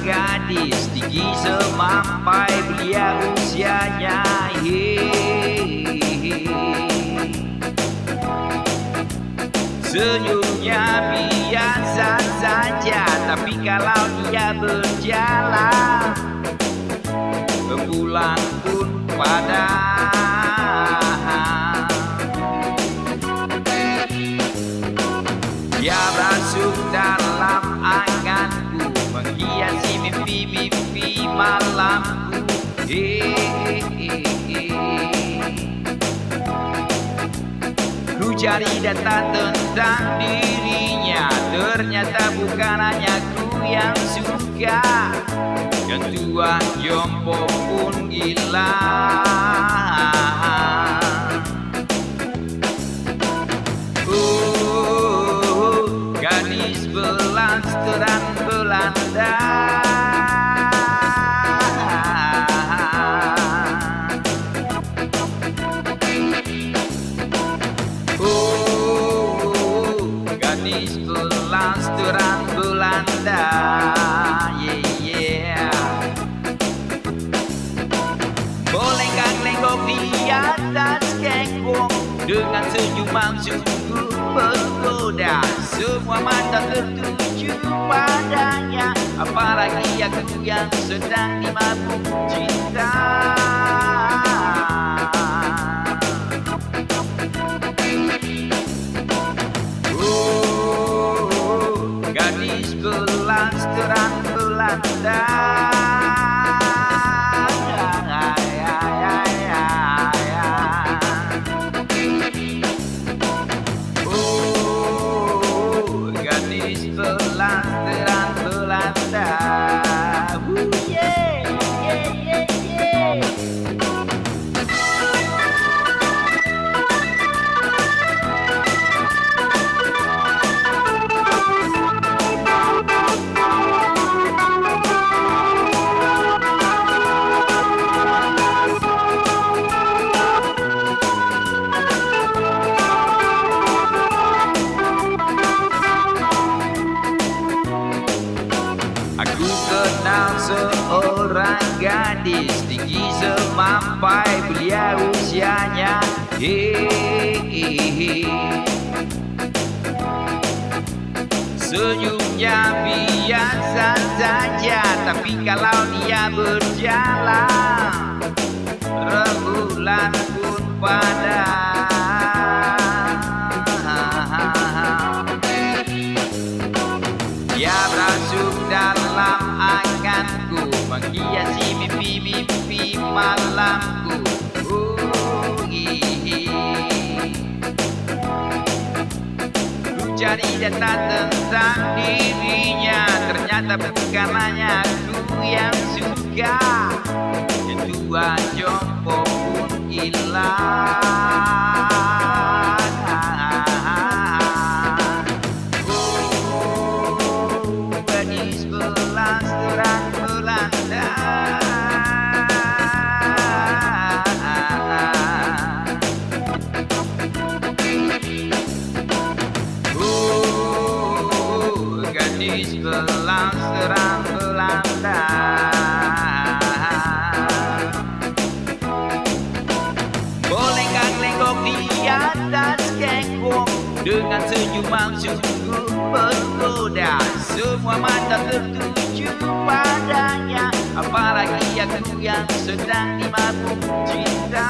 gadis tinggi semampai belia usianya. Senyumnya biasa saja, tapi kalau dia berjalan, rembulan pun padam. Dia masuk dalam anganku, menghiasi mimpi-mimpi malamku. Ku cari data tentang dirinya, ternyata bukan hanya ku yang suka. Ketua jompo pun gila. Gadis belasteran Belanda. Gadis belasteran Belanda. Bolengkang-lenggok di atas kekong dengan senyuman sungguh menggoda. Semua mata tertuju padanya, apalagi aku yang sedang dimabuk cinta. Gadis belasteran Belanda. Gadis belasteran Belanda. Aku kenal seorang gadis tinggi semampai belia usianya. Senyumnya biasa saja, tapi kalau dia berjalan, rembulan pun padam. Dia masuk dalam anganku, menghiasi mimpi-mimpi malamku. Ku cari data tentang dirinya, ternyata bukan hanya aku yang suka. Kedua jompo pun hilang. Gadis belasteran Belanda. Gadis belasteran Belanda. Bolengkang-lenggok di atas kekong dengan senyuman sungguh menggoda. Semua mata tertuju padanya, apalagi aku yang sedang dimabuk cinta.